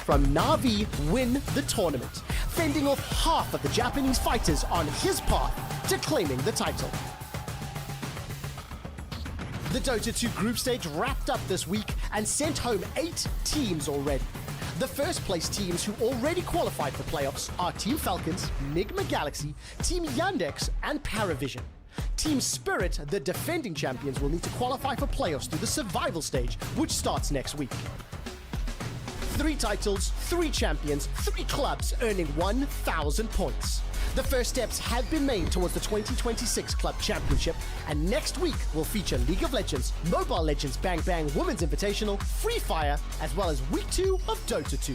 from Na'Vi win the tournament, fending off half of the Japanese fighters on his path to claiming the title. The Dota 2 group stage wrapped up this week and sent home 8 teams already. The first place teams who already qualified for playoffs are Team Falcons, Nigma Galaxy, Team Yandex, and Paravision. Team Spirit, the defending champions, will need to qualify for playoffs through the survival stage, which starts next week. 3 titles, 3 champions, 3 clubs earning 1,000 points. The first steps have been made towards the 2026 Club Championship, and next week will feature League of Legends, Mobile Legends Bang Bang Women's Invitational, Free Fire, as well as Week 2 of Dota 2.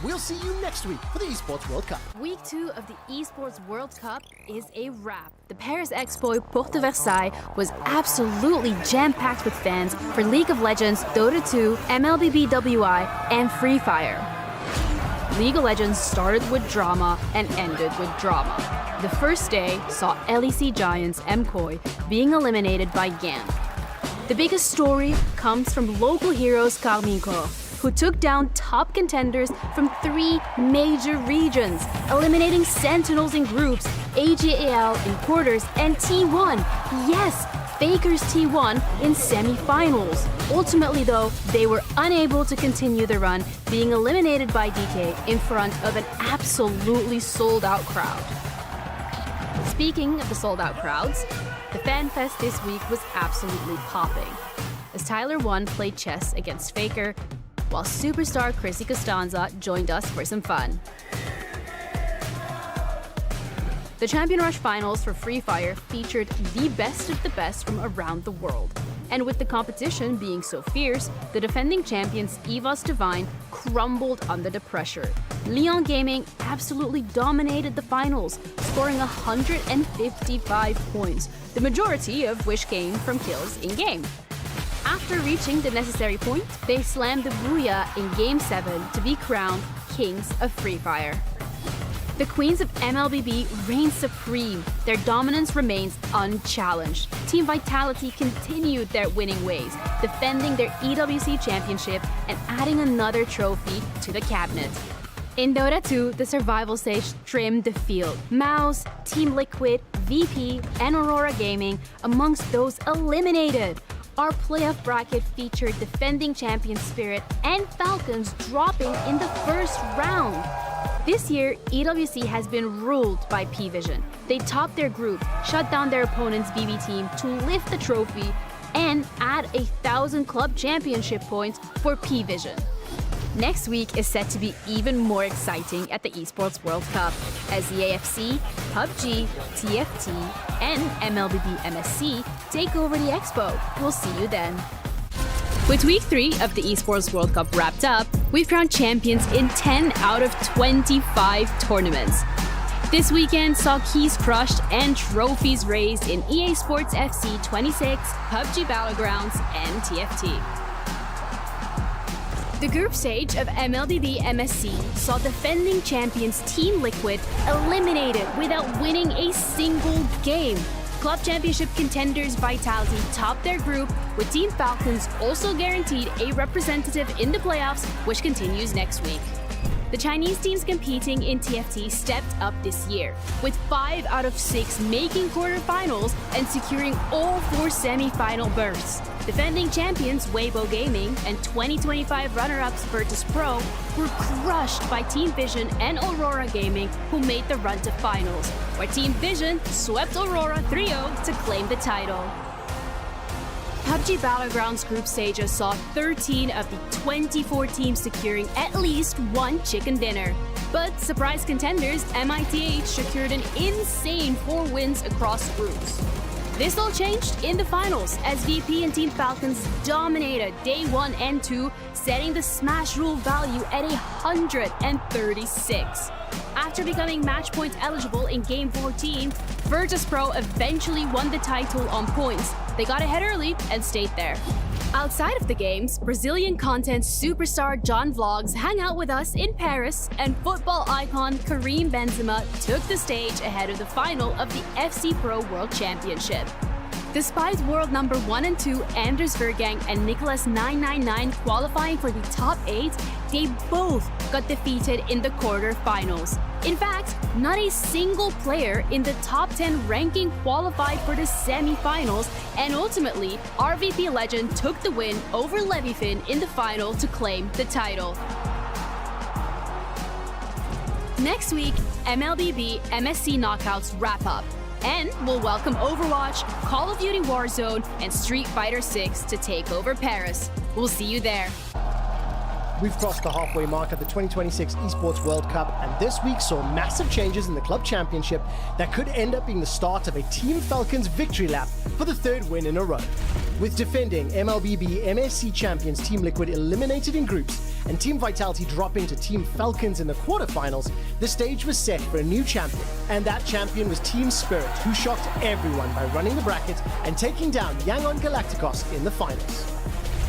We'll see you next week for the Esports World Cup. Week 2 of the Esports World Cup is a wrap. The Paris Expo Porte de Versailles was absolutely jam-packed with fans for League of Legends, Dota 2, MLBB WI, and Free Fire. League of Legends started with drama and ended with drama. The first day saw LEC giants MKOI being eliminated by GAN. The biggest story comes from local heroes Carminco, who took down top contenders from 3 major regions, eliminating Sentinels in groups, AGAL in quarters, and T1. Yes, Faker's T1 in semi-finals. Ultimately though, they were unable to continue the run, being eliminated by DK in front of an absolutely sold-out crowd. Speaking of the sold-out crowds, the FanFest this week was absolutely popping, as Tyler 1 played chess against Faker, while superstar Chrissy Costanza joined us for some fun. The Champion Rush Finals for Free Fire featured the best of the best from around the world. And with the competition being so fierce, the defending champions EVOS Divine crumbled under the pressure. Leon Gaming absolutely dominated the finals, scoring 155 points, the majority of which came from kills in-game. After reaching the necessary point, they slammed the Booyah in Game 7 to be crowned Kings of Free Fire. The Queens of MLBB reign supreme. Their dominance remains unchallenged. Team Vitality continued their winning ways, defending their EWC championship and adding another trophy to the cabinet. In Dota 2, the survival stage trimmed the field. Mouse, Team Liquid, VP, and Aurora Gaming amongst those eliminated. Our playoff bracket featured defending champion Spirit and Falcons dropping in the first round. This year, EWC has been ruled by P-Vision. They topped their group, shut down their opponent's BB team to lift the trophy, and add 1,000 club championship points for P-Vision. Next week is set to be even more exciting at the Esports World Cup, as the AFC, PUBG, TFT, and MLBB MSC take over the expo. We'll see you then. With Week 3 of the Esports World Cup wrapped up, we've crowned champions in 10 out of 25 tournaments. This weekend saw keys crushed and trophies raised in EA Sports FC 26, PUBG Battlegrounds, and TFT. The group stage of MLBB MSC saw defending champions Team Liquid eliminated without winning a single game. Club championship contenders Vitality topped their group, with Team Falcons also guaranteed a representative in the playoffs, which continues next week. The Chinese teams competing in TFT stepped up this year, with 5 out of 6 making quarterfinals and securing all 4 semi-final berths. Defending champions Weibo Gaming and 2025 runner-ups Virtus Pro were crushed by Team Vision and Aurora Gaming, who made the run to finals, where Team Vision swept Aurora 3-0 to claim the title. PUBG Battlegrounds group stages saw 13 of the 24 teams securing at least 1 chicken dinner. But surprise contenders MITH secured an insane 4 wins across groups. This all changed in the finals as VP and Team Falcons dominated day 1 and 2, setting the smash rule value at 136. After becoming match point eligible in Game 14, Virtus Pro eventually won the title on points. They got ahead early and stayed there. Outside of the games, Brazilian content superstar John Vlogs hung out with us in Paris, and football icon Karim Benzema took the stage ahead of the final of the FC Pro World Championship. Despite world number 1 and 2 Anders Vergang and Nicholas 999 qualifying for the top 8, they both got defeated in the quarterfinals. In fact, not a single player in the top 10 ranking qualified for the semi-finals, and ultimately, RVP legend took the win over Levyfin in the final to claim the title. Next week, MLBB MSC knockouts wrap up, and we'll welcome Overwatch, Call of Duty Warzone, and Street Fighter 6 to take over Paris. We'll see you there. We've crossed the halfway mark of the 2026 Esports World Cup, and this week saw massive changes in the club championship that could end up being the start of a Team Falcons victory lap for the third win in a row. With defending MLBB MSC champions Team Liquid eliminated in groups and Team Vitality dropping to Team Falcons in the quarterfinals, the stage was set for a new champion, and that champion was Team Spirit, who shocked everyone by running the bracket and taking down Yangon Galacticos in the finals.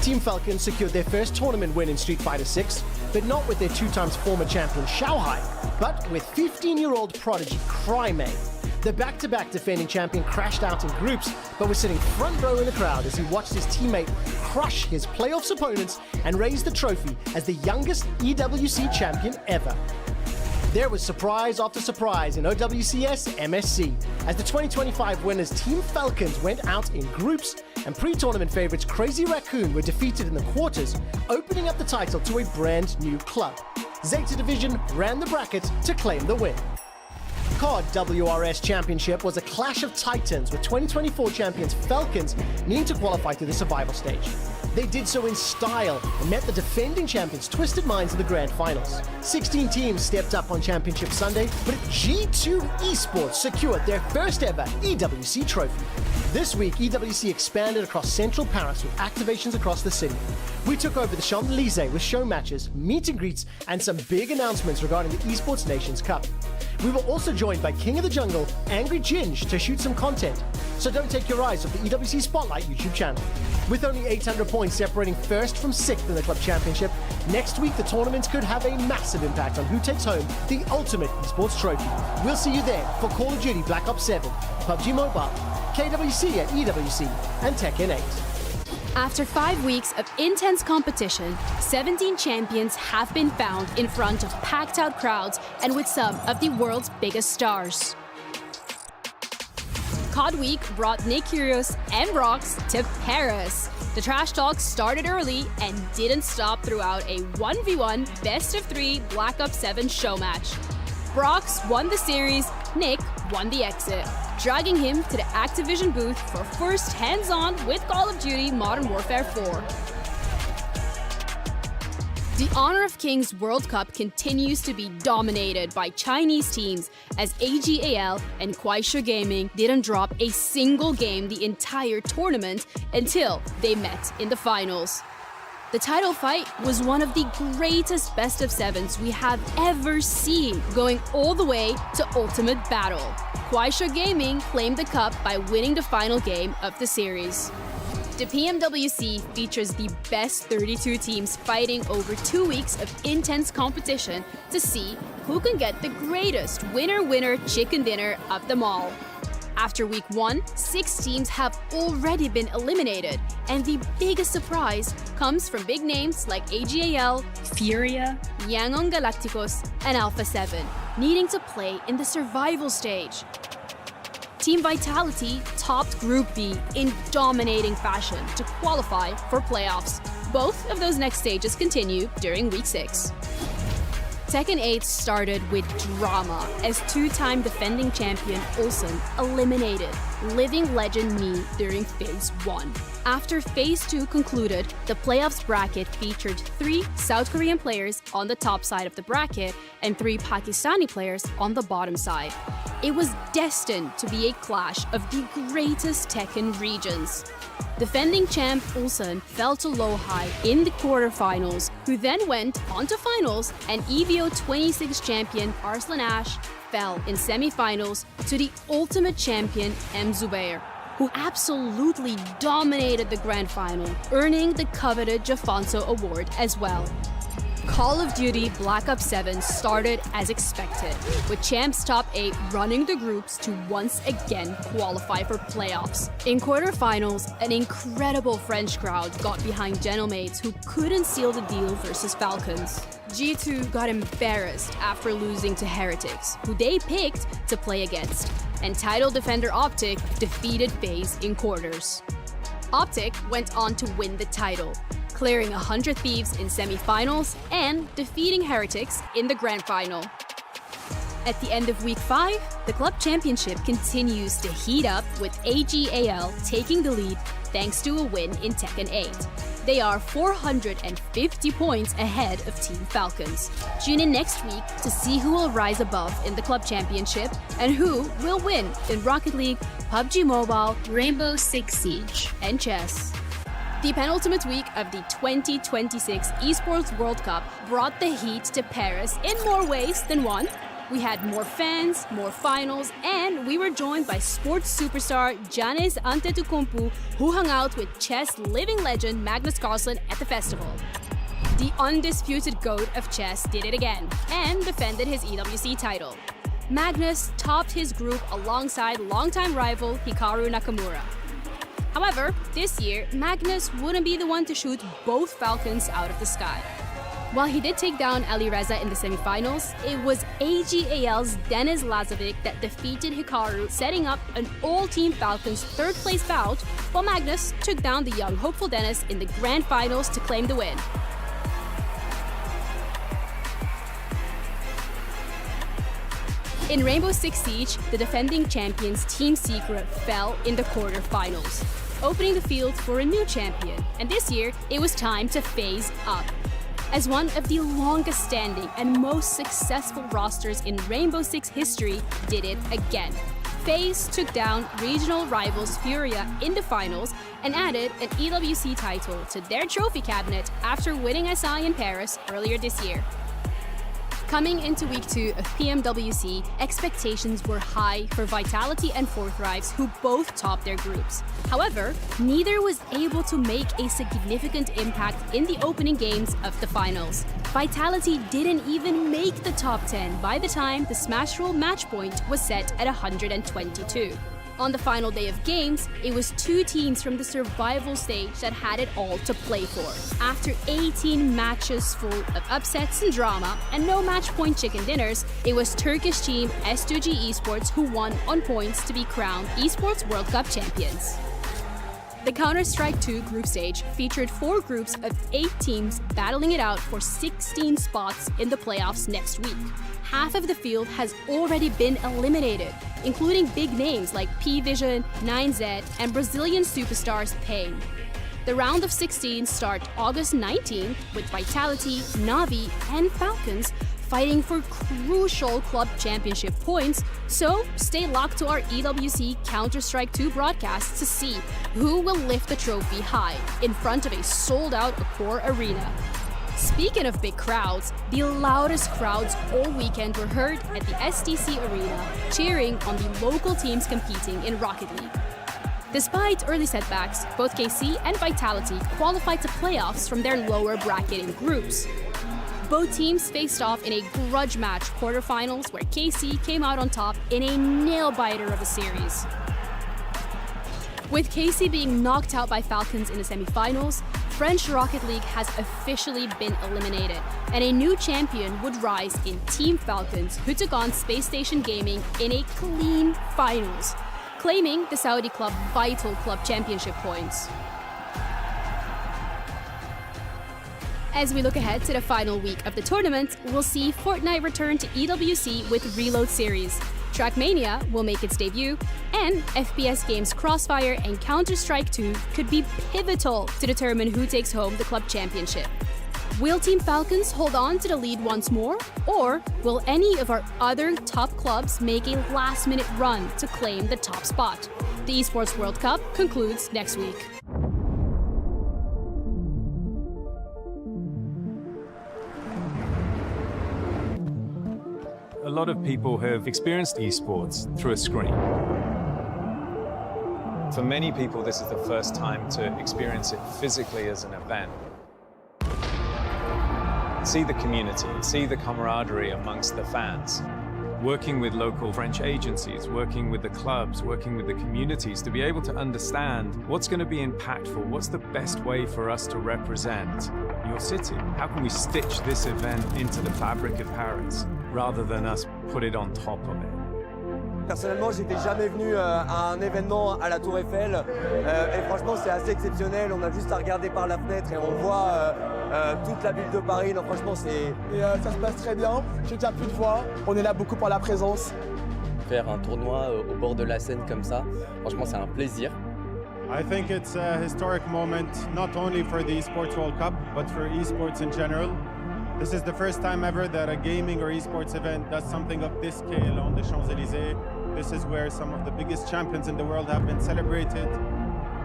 Team Falcons secured their first tournament win in Street Fighter 6, but not with their 2-times former champion Xiaohai, but with 15-year-old prodigy Crymay. The back-to-back defending champion crashed out in groups, but was sitting front row in the crowd as he watched his teammate crush his playoffs opponents and raise the trophy as the youngest EWC champion ever. There was surprise after surprise in OWCS MSC, as the 2025 winners Team Falcons went out in groups, and pre-tournament favorites Crazy Raccoon were defeated in the quarters, opening up the title to a brand new club. Zeta Division ran the bracket to claim the win. COD WRS Championship was a clash of titans, with 2024 champions Falcons needing to qualify to the survival stage. They did so in style and met the defending champions Twisted Minds in the grand finals. 16 teams stepped up on Championship Sunday, but G2 Esports secured their first ever EWC trophy. This week, EWC expanded across central Paris with activations across the city. We took over the Champs-Élysées with show matches, meet and greets, and some big announcements regarding the Esports Nations Cup. We were also joined by King of the Jungle, Angry Ginge, to shoot some content. So don't take your eyes off the EWC Spotlight YouTube channel. With only 800 points separating first from sixth in the club championship, next week the tournaments could have a massive impact on who takes home the ultimate esports trophy. We'll see you there for Call of Duty Black Ops 7, PUBG Mobile, KWC at EWC, and Tekken 8. After 5 weeks of intense competition, 17 champions have been found in front of packed-out crowds and with some of the world's biggest stars. COD Week brought Nick Kyrgios and Brox to Paris. The trash talk started early and didn't stop throughout a 1v1 best-of-3 Black Ops 7 show match. Brox won the series, Nick won the exit, dragging him to the Activision booth for first hands-on with Call of Duty Modern Warfare 4. The Honor of Kings World Cup continues to be dominated by Chinese teams, as AGAL and Kuaisha Gaming didn't drop a single game the entire tournament until they met in the finals. The title fight was one of the greatest best-of-7s we have ever seen, going all the way to Ultimate Battle. Kuaisha Gaming claimed the cup by winning the final game of the series. The PMWC features the best 32 teams fighting over 2 weeks of intense competition to see who can get the greatest winner-winner chicken dinner of them all. After week 1, 6 teams have already been eliminated, and the biggest surprise comes from big names like AGAL, Furia, Yangon Galacticos, and Alpha 7, needing to play in the survival stage. Team Vitality topped Group B in dominating fashion to qualify for playoffs. Both of those next stages continue during week 6. Tekken 8 started with drama as 2-time defending champion Olsen eliminated living legend Me during Phase 1. After Phase 2 concluded, the playoffs bracket featured 3 South Korean players on the top side of the bracket and 3 Pakistani players on the bottom side. It was destined to be a clash of the greatest Tekken regions. Defending champ Ulsan fell to Lohai in the quarterfinals, who then went on to finals, and EVO26 champion Arslan Ash fell in semifinals to the ultimate champion M. Zubair, who absolutely dominated the grand final, earning the coveted Jafonso Award as well. Call of Duty Black Ops 7 started as expected, with Champs Top 8 running the groups to once again qualify for playoffs. In quarterfinals, an incredible French crowd got behind Genomates who couldn't seal the deal versus Falcons. G2 got embarrassed after losing to Heretics, who they picked to play against, and title defender Optic defeated FaZe in quarters. Optic went on to win the title, clearing 100 Thieves in semi-finals and defeating Heretics in the grand final. At the end of Week 5, the club championship continues to heat up with AGAL taking the lead thanks to a win in Tekken 8. They are 450 points ahead of Team Falcons. Tune in next week to see who will rise above in the club championship and who will win in Rocket League, PUBG Mobile, Rainbow Six Siege, and chess. The penultimate week of the 2026 Esports World Cup brought the heat to Paris in more ways than one. We had more fans, more finals, and we were joined by sports superstar Giannis Antetokounmpo, who hung out with chess living legend Magnus Carlsen at the festival. The undisputed GOAT of chess did it again and defended his EWC title. Magnus topped his group alongside longtime rival Hikaru Nakamura. However, this year, Magnus wouldn't be the one to shoot both Falcons out of the sky. While he did take down Ali Reza in the semifinals, it was AGAL's Denis Lazovic that defeated Hikaru, setting up an all-team Falcons third-place bout, while Magnus took down the young hopeful Denis in the grand finals to claim the win. In Rainbow Six Siege, the defending champions Team Secret fell in the quarterfinals, opening the field for a new champion, and this year it was time to phase up. As one of the longest standing and most successful rosters in Rainbow Six history did it again. FaZe took down regional rivals Furia in the finals and added an EWC title to their trophy cabinet after winning SI in Paris earlier this year. Coming into Week 2 of PMWC, expectations were high for Vitality and Forthrives, who both topped their groups. However, neither was able to make a significant impact in the opening games of the finals. Vitality didn't even make the top 10 by the time the Smash Roll match point was set at 122. On the final day of games, it was two teams from the survival stage that had it all to play for. After 18 matches full of upsets and drama and no match point chicken dinners, it was Turkish team S2G Esports who won on points to be crowned Esports World Cup champions. The Counter-Strike 2 group stage featured 4 groups of 8 teams battling it out for 16 spots in the playoffs next week. Half of the field has already been eliminated, including big names like P-Vision, 9Z, and Brazilian superstars Pain. The round of 16 start August 19 with Vitality, Na'Vi, and Falcons fighting for crucial club championship points, so stay locked to our EWC Counter-Strike 2 broadcast to see who will lift the trophy high in front of a sold-out Accor arena. Speaking of big crowds, the loudest crowds all weekend were heard at the STC Arena, cheering on the local teams competing in Rocket League. Despite early setbacks, both KC and Vitality qualified to playoffs from their lower bracketing groups. Both teams faced off in a grudge match quarterfinals where KC came out on top in a nail-biter of a series. With KC being knocked out by Falcons in the semifinals, French Rocket League has officially been eliminated, and a new champion would rise in Team Falcons, who took on Space Station Gaming in a clean finals, claiming the Saudi club vital club championship points. As we look ahead to the final week of the tournament, we'll see Fortnite return to EWC with Reload Series. Trackmania will make its debut, and FPS games Crossfire and Counter-Strike 2 could be pivotal to determine who takes home the club championship. Will Team Falcons hold on to the lead once more, or will any of our other top clubs make a last-minute run to claim the top spot? The Esports World Cup concludes next week. A lot of people have experienced esports through a screen. For many people, this is the first time to experience it physically as an event. see the community, see the camaraderie amongst the fans. Working with local French agencies, working with the clubs, working with the communities to be able to understand what's going to be impactful, what's the best way for us to represent your city. How can we stitch this event into the fabric of Paris rather than us put it on top of it? Personnellement, j'étais jamais venu à un événement à la Tour Eiffel et franchement c'est assez exceptionnel. On a juste à regarder par la fenêtre et on voit toute la ville de Paris. Non, franchement c'est... Et ça se passe très bien, je tiens plus de fois, on est là beaucoup pour la présence. Faire un tournoi au bord de la Seine comme ça, franchement c'est un plaisir. I think it's a historic moment, not only for the Esports World Cup, but for esports in general. This is the first time ever that a gaming or esports event does something of this scale on the Champs-Élysées. This is where some of the biggest champions in the world have been celebrated.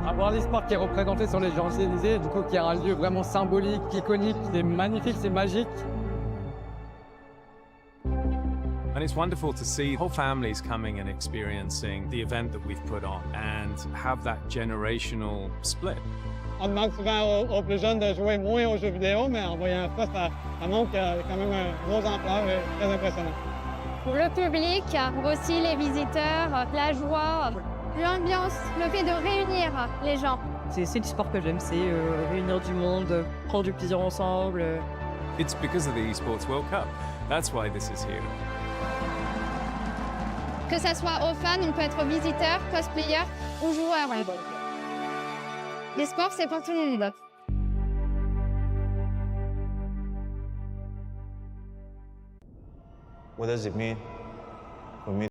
Avoir l'esport qui est représenté sur les Champs-Élysées, du coup qui est un lieu vraiment symbolique, iconique, c'est magnifique, c'est magique. And it's wonderful to see whole families coming and experiencing the event that we've put on and have that generational split. On demande souvent aux plus jeunes de jouer moins aux jeux vidéo, mais en voyant ça, ça montre qu'il y a quand même un gros ampleur et très impressionnant. Pour le public, aussi les visiteurs, la joie, l'ambiance, le fait de réunir les gens. C'est du sport que j'aime, c'est réunir du monde, prendre du plaisir ensemble. It's because of the Esports World Cup. That's why this is here. Que ça soit aux fans, on peut être visiteur, cosplayer ou joueur. Les sports, c'est pour tout le monde. What does it mean for me?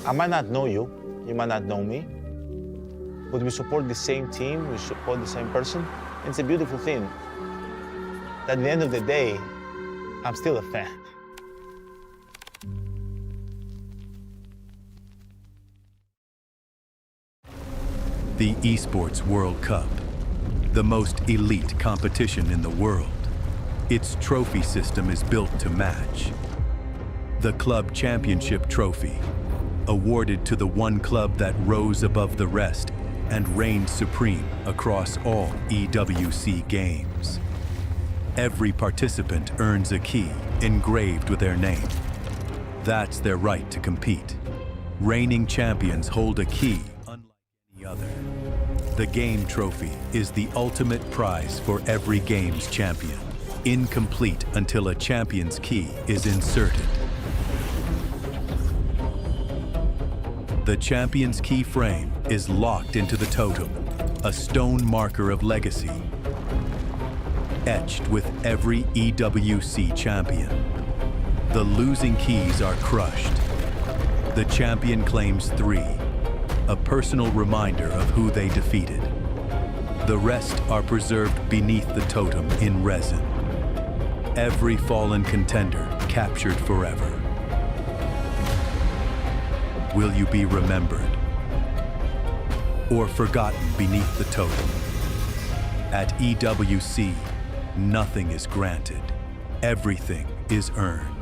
I might not know you, you might not know me, but we support the same team, we support the same person. And it's a beautiful thing. At the end of the day, I'm still a fan. The Esports World Cup, the most elite competition in the world. Its trophy system is built to match. The Club Championship Trophy, awarded to the one club that rose above the rest and reigned supreme across all EWC games. Every participant earns a key engraved with their name. That's their right to compete. Reigning champions hold a key unlike any other. The game trophy is the ultimate prize for every game's champion, incomplete until a champion's key is inserted. The champion's key frame is locked into the totem, a stone marker of legacy, etched with every EWC champion. The losing keys are crushed. The champion claims 3, a personal reminder of who they defeated. The rest are preserved beneath the totem in resin. Every fallen contender captured forever. will you be remembered or forgotten beneath the totem? At EWC, nothing is granted. Everything is earned.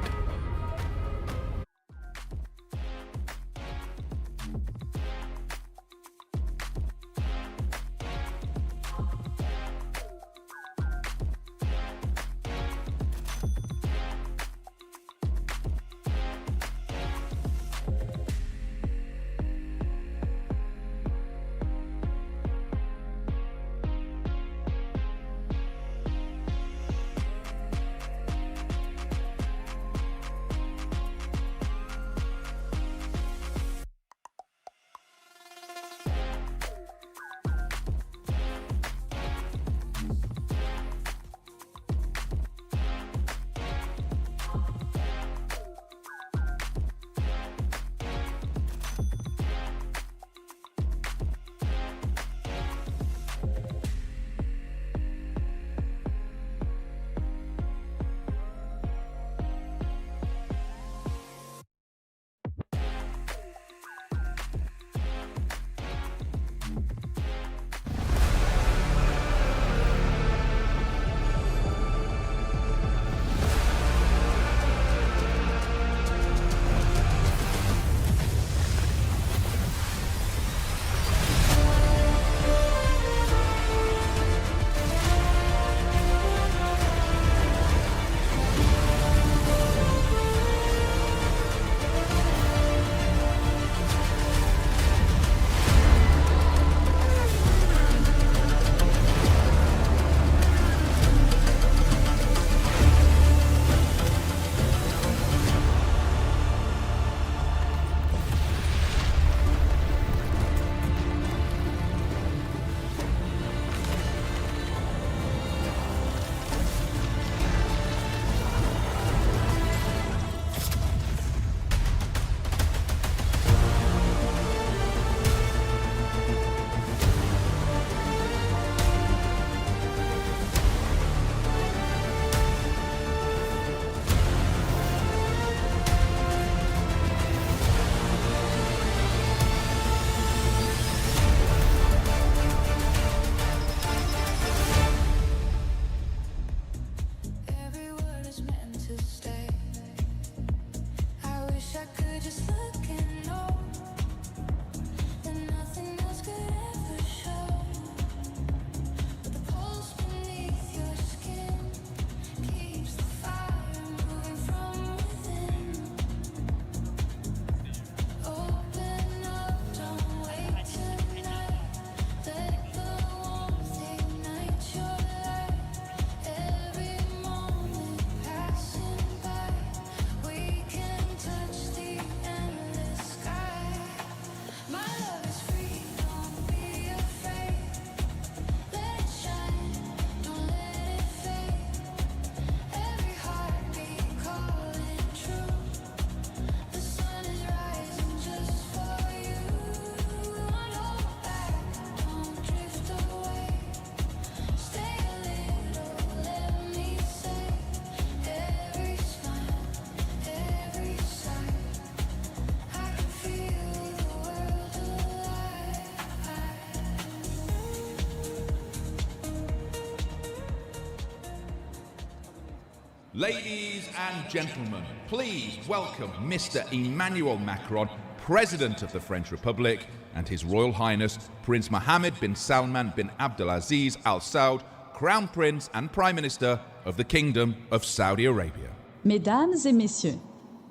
Ladies and gentlemen, please welcome Mr. Emmanuel Macron, President of the French Republic, and His Royal Highness Prince Mohammed bin Salman bin Abdulaziz Al Saud, Crown Prince and Prime Minister of the Kingdom of Saudi Arabia. Mesdames et messieurs,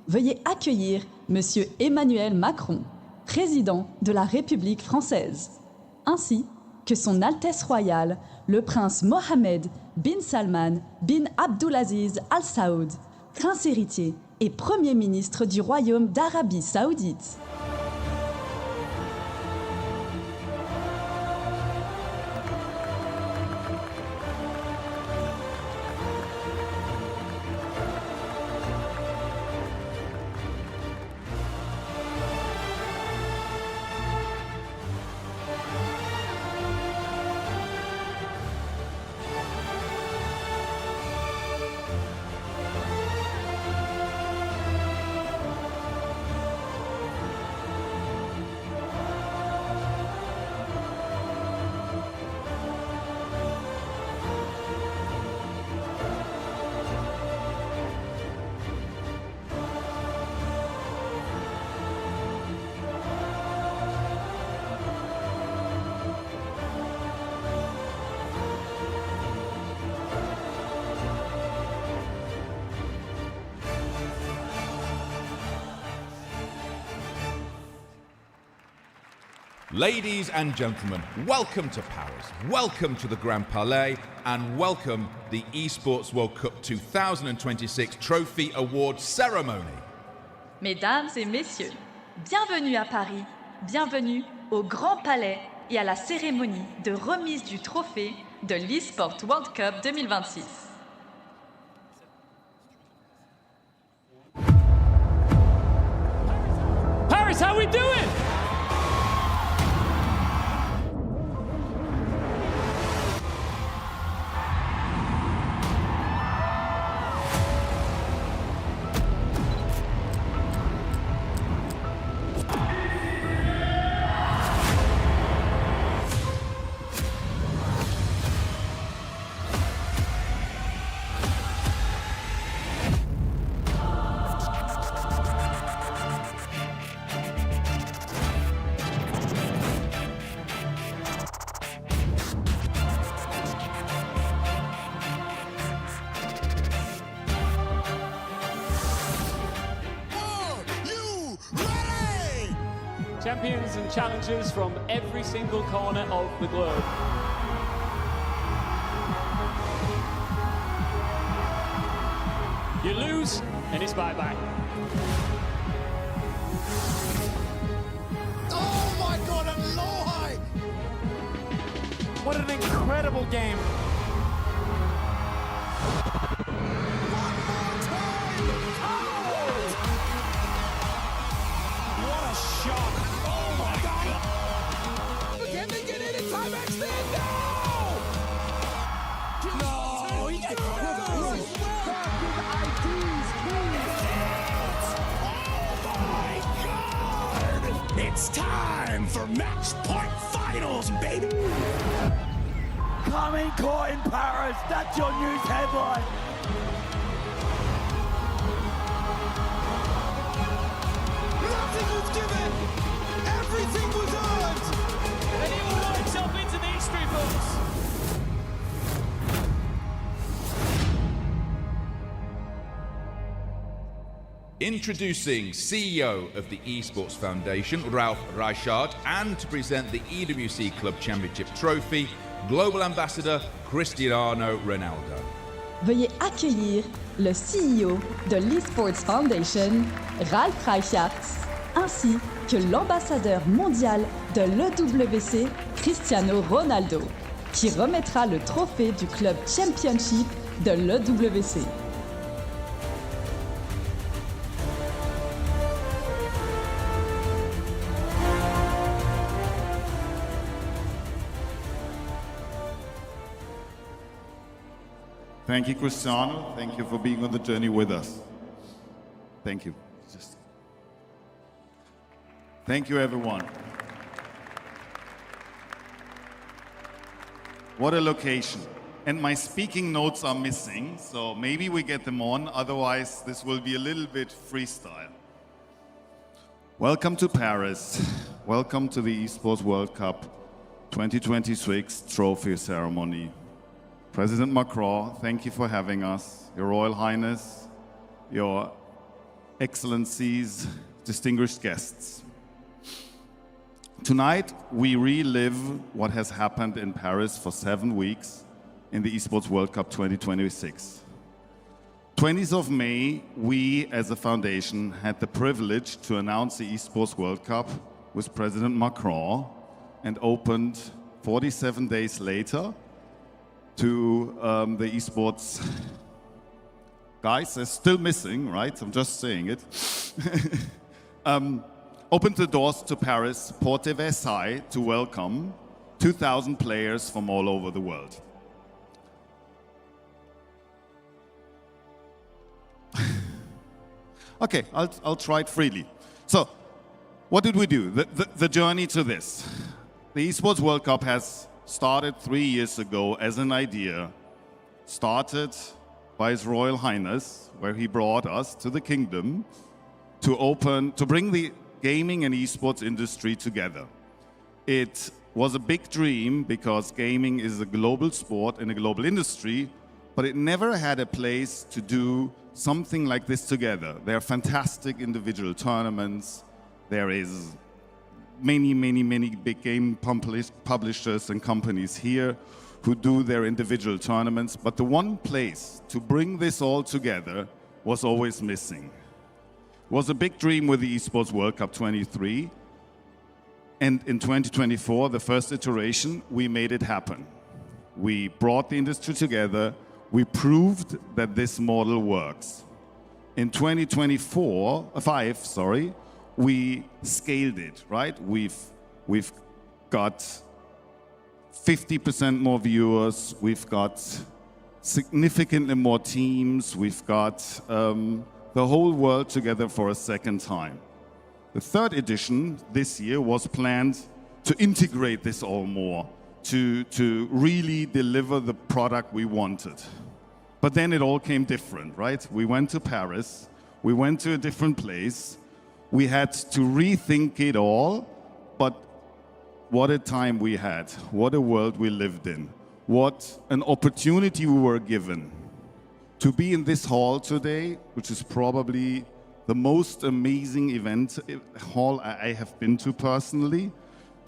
veuillez accueillir Monsieur Emmanuel Macron, Président de la République française, ainsi que Son Altesse Royale, le Prince Mohammed bin Salman bin Abdulaziz Al Saud, Prince héritier et Premier ministre du Royaume d'Arabie Saoudite. Ladies and gentlemen, welcome to Paris, welcome to the Grand Palais, and welcome the Esports World Cup 2026 Trophy Award Ceremony. Mesdames et messieurs, bienvenue à Paris, bienvenue au Grand Palais et à la cérémonie de remise du trophée de l'Esports World Cup 2026. Paris, how we doing? Champions and challengers from every single corner of the globe. You lose, and it's bye-bye. Oh my God, and low high! What an incredible game. What a shot! Oh my God! Can they get in time extend? No! No! He got It's time for match point finals, baby! Coming core in Paris, that's your news headline. Nothing was given, everything was earned. And he will run himself into the history books. Introducing CEO of the Esports Foundation, Ralph Reichard, and to present the EWC Club Championship Trophy, Global Ambassador Cristiano Ronaldo. Veuillez accueillir le CEO de l'Esports Foundation, Ralph Reichard, ainsi que l'ambassadeur mondial de l'EWC, Cristiano Ronaldo, qui remettra le trophée du Club Championship de l'EWC. Thank you, Cristiano. Thank you for being on the journey with us. Thank you. Thank you, everyone. What a location. And my speaking notes are missing, so maybe we get them on. Otherwise, this will be a little bit freestyle. Welcome to Paris. Welcome to the Esports World Cup 2026 Trophy Ceremony. President Macron, thank you for having us. Your Royal Highness, Your Excellencies, distinguished guests. Tonight, we relive what has happened in Paris for 7 weeks in the Esports World Cup 2026. 20th of May, we as a foundation had the privilege to announce the Esports World Cup with President Macron and opened 47 days later to the esports guys. They're still missing, right? I'm just saying it. Opened the doors to Paris, Porte Versailles, to welcome 2,000 players from all over the world. Okay, I'll try it freely. So, what did we do? The journey to this. The Esports World Cup has started 3 years ago as an idea, started by His Royal Highness, where he brought us to the kingdom to bring the gaming and esports industry together. It was a big dream because gaming is a global sport and a global industry, but it never had a place to do something like this together. There are fantastic individual tournaments, there is many big game publishers and companies here who do their individual tournaments, but the one place to bring this all together was always missing. It was a big dream with the Esports World Cup 23, and in 2024, the first iteration, we made it happen. We brought the industry together, we proved that this model works. In 2025, we scaled it, right? We've got 50% more viewers, we've got significantly more teams, we've got the whole world together for a second time. The third edition this year was planned to integrate this all more, to really deliver the product we wanted. But then it all came different, right? We went to Paris, we went to a different place, we had to rethink it all, but what a time we had, what a world we lived in, what an opportunity we were given to be in this hall today, which is probably the most amazing event hall I have been to personally,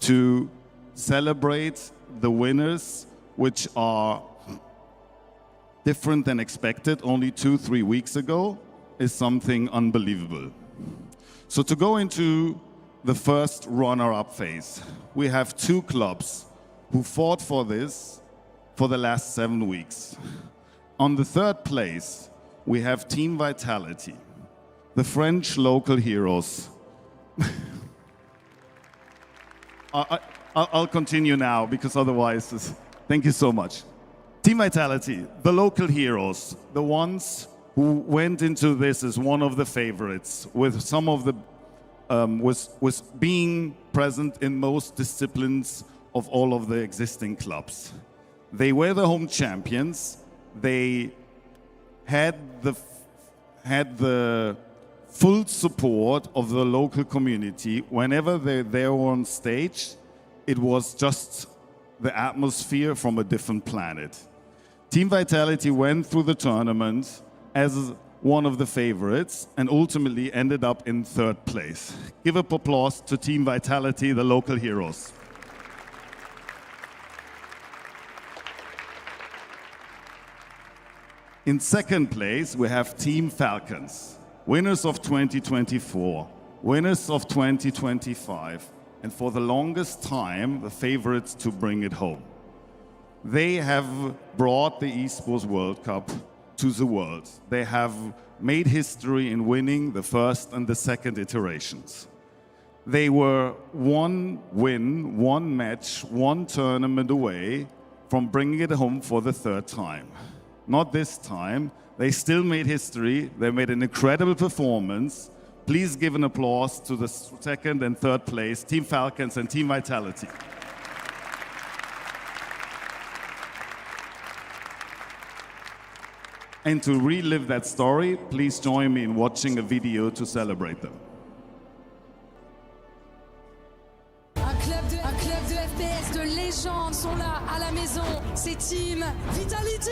to celebrate the winners, which are different than expected only 2-3 weeks ago, is something unbelievable. So to go into the first runner-up phase, we have 2 clubs who fought for this for the last 7 weeks. On the third place, we have Team Vitality, the French local heroes. I'll continue now because otherwise, thank you so much. Team Vitality, the local heroes, the ones who went into this as one of the favorites, with some of the was being present in most disciplines of all of the existing clubs. They were the home champions. They had the full support of the local community. Whenever they were on stage, it was just the atmosphere from a different planet. Team Vitality went through the tournament as one of the favorites and ultimately ended up in 3rd place. Give up applause to Team Vitality, the local heroes. In 2nd place, we have Team Falcons, winners of 2024, winners of 2025, and for the longest time, the favorites to bring it home. They have brought the Esports World Cup to the world. They have made history in winning the 1st and the 2nd iterations. They were 1 win, 1 match, 1 tournament away from bringing it home for the 3rd time. Not this time. They still made history. They made an incredible performance. Please give an applause to the 2nd and 3rd place, Team Falcons and Team Vitality. And to relive that story, please join me in watching a video to celebrate them. Un club de FPS de légende sont là à la maison. C'est Team Vitality.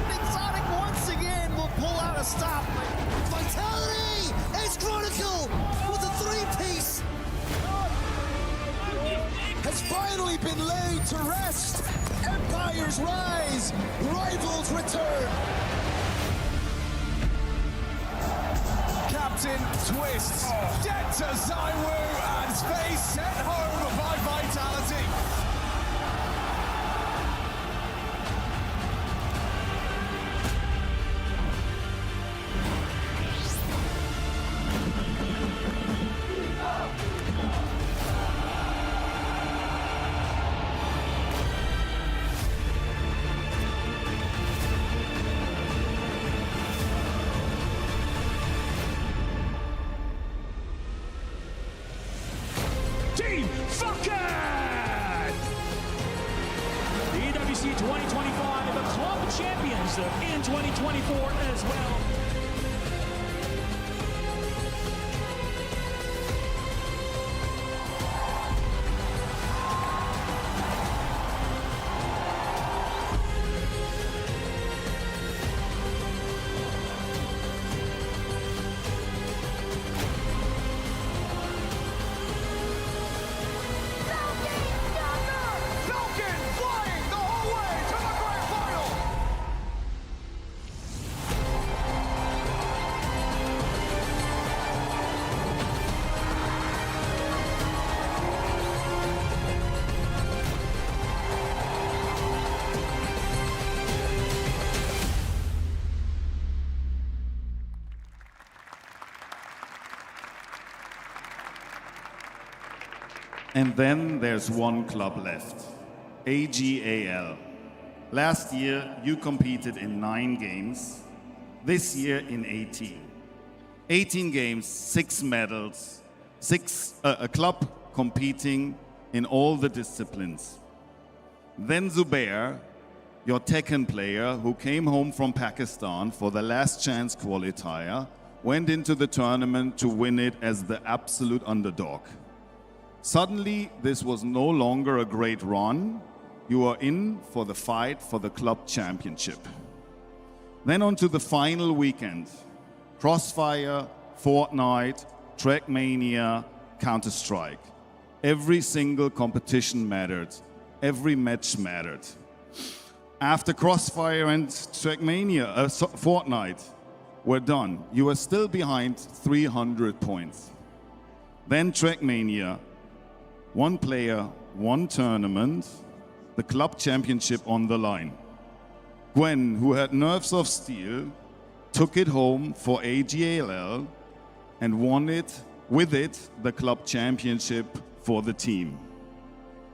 Exotic once again will pull out a stop. Vitality is Chronicle with a 3-piece. Has finally been laid to rest. Empires rise, rivals return. Captain twists, dead to Zaiwu, and space sent home by Vitality. Team Falcon! The EWC26 the club champions in 2024 as well. And then there's one club left, AGAL. Last year, you competed in 9 games. This year in 18. 18 games, 6 medals, a club competing in all the disciplines. Then Zubair, your Tekken player who came home from Pakistan for the last chance qualifier, went into the tournament to win it as the absolute underdog. Suddenly, this was no longer a great run. You are in for the fight for the club championship. Then on to the final weekend. Crossfire, Fortnite, Trackmania, Counter-Strike. Every single competition mattered. Every match mattered. After Crossfire and Trackmania, Fortnite were done, you were still behind 300 points. Then Trackmania, 1 player, 1 tournament, the club championship on the line. Gwen, who had nerves of steel, took it home for AGAL and won it, with it, the club championship for the team.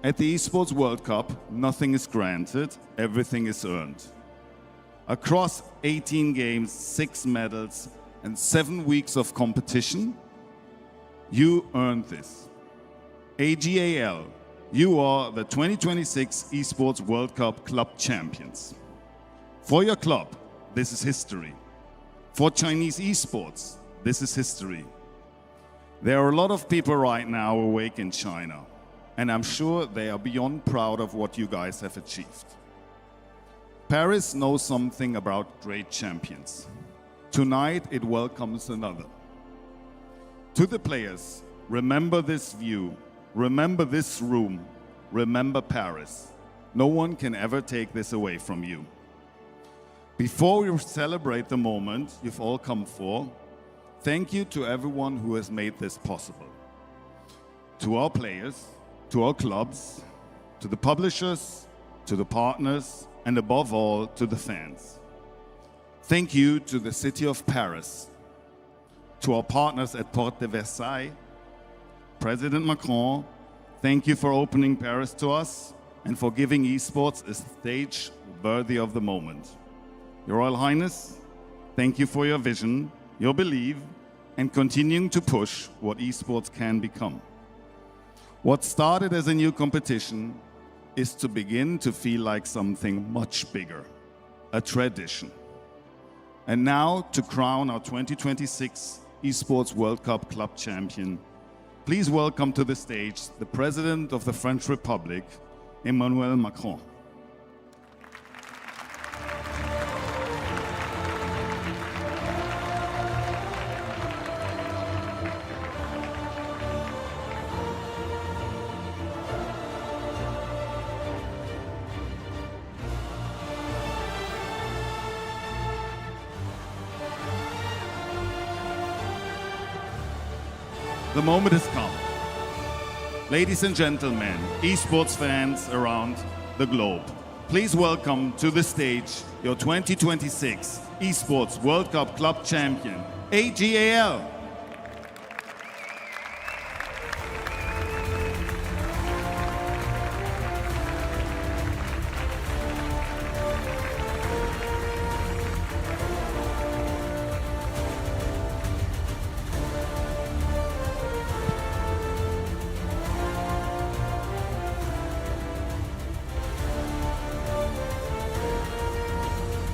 At the Esports World Cup, nothing is granted, everything is earned. Across 18 games, 6 medals, and 7 weeks of competition, you earned this. AGAL, you are the 2026 Esports World Cup club champions. For your club, this is history. For Chinese esports, this is history. There are a lot of people right now awake in China, and I'm sure they are beyond proud of what you guys have achieved. Paris knows something about great champions. Tonight, it welcomes another. To the players, remember this view, remember this room, remember Paris. No one can ever take this away from you. Before we celebrate the moment you've all come for, thank you to everyone who has made this possible. To our players, to our clubs, to the publishers, to the partners, and above all, to the fans. Thank you to the city of Paris, to our partners at Porte de Versailles, President Macron, thank you for opening Paris to us and for giving esports a stage worthy of the moment. Your Royal Highness, thank you for your vision, your belief, and continuing to push what esports can become. What started as a new competition is to begin to feel like something much bigger, a tradition. And now, to crown our 2026 Esports World Cup club champion, please welcome to the stage the President of the French Republic, Emmanuel Macron. The moment has come. Ladies and gentlemen, esports fans around the globe, please welcome to the stage your 2026 Esports World Cup club champion, AGAL.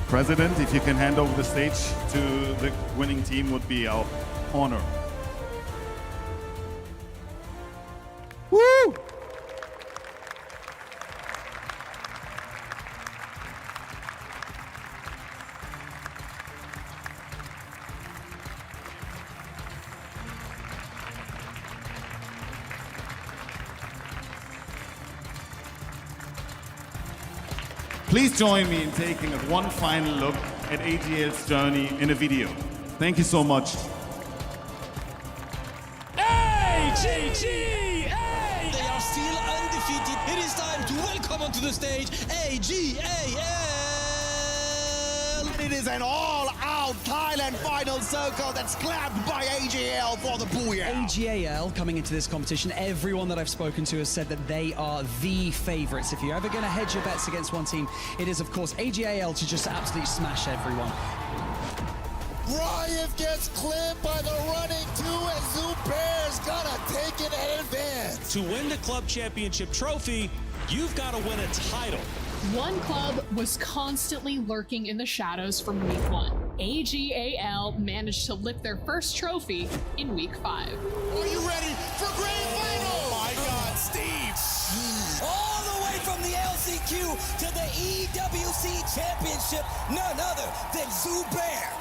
President, if you can hand over the stage to the winning team, would be our honor. Woo! Please join me in taking one final look at AGL's journey in a video. Thank you so much. AGGA! They are still undefeated. It is time to welcome onto the stage AGAL! And it is an all-out Thailand final circle that's clapped by AGL for the Booyah. AGAL coming into this competition, everyone that I've spoken to has said that they are the favourites. If you're ever going to hedge your bets against one team, it is of course AGAL to just absolutely smash everyone. Ryan gets clipped by the running two, and Zubair's gonna take it in advance. To win the club championship trophy, you've got to win a title. One club was constantly lurking in the shadows from week 1. AGAL managed to lift their first trophy in week 5. Are you ready for grand final? Oh my God, Steve! All the way from the LCQ to the EWC championship, none other than Zubair.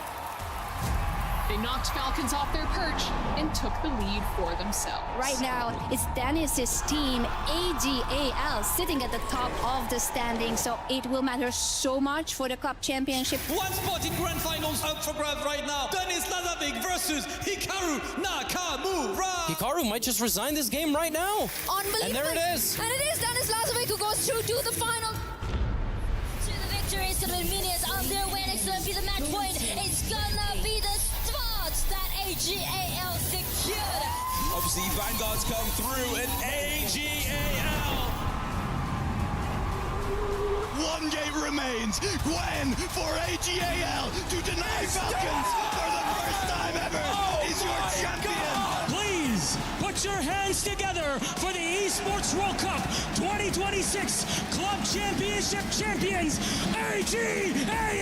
They knocked Falcons off their perch and took the lead for themselves. Right now, it's Dennis's team, AGAL, sitting at the top of the standings, so it will matter so much for the club championship. One spot in grand finals up for grabs right now. Dennis Ladavik versus Hikaru Nakamura. Hikaru might just resign this game right now. Unbelievable. And there it is. And it is Dennis Ladavik who goes through to the final. To the victory, it's going to be Minions on their way. It's going to be the match point. It's going to be the that AGAL secured. Obviously, Vanguard's come through, and AGAL. One game remains. Gwen for AGAL to deny Falcons for the first time ever is your champion. Please put your hands together for the Esports World Cup 2026 Club Championship champions, AGAL.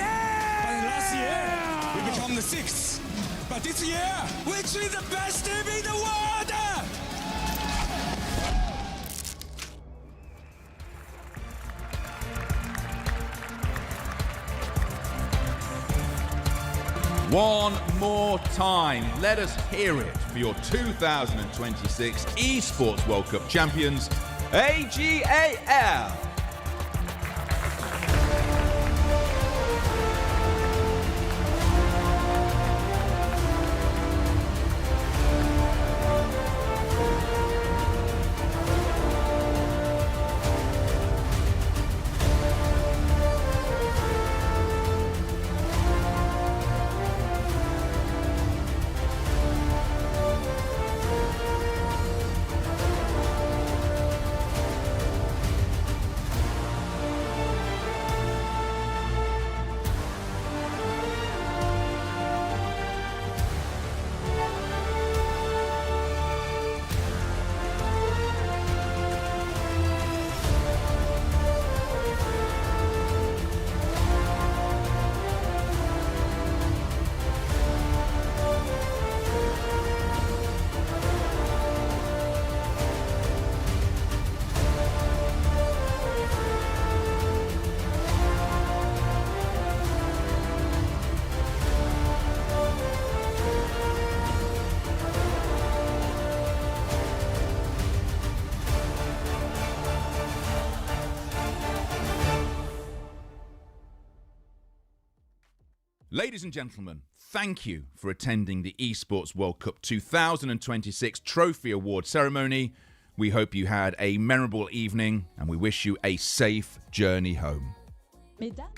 Last year, we become the 6th. But this year, we're actually the best team in the world! One more time, let us hear it for your 2026 Esports World Cup champions, AGAL. Ladies and gentlemen, thank you for attending the Esports World Cup 2026 Trophy Award ceremony. We hope you had a memorable evening and we wish you a safe journey home. Mesdames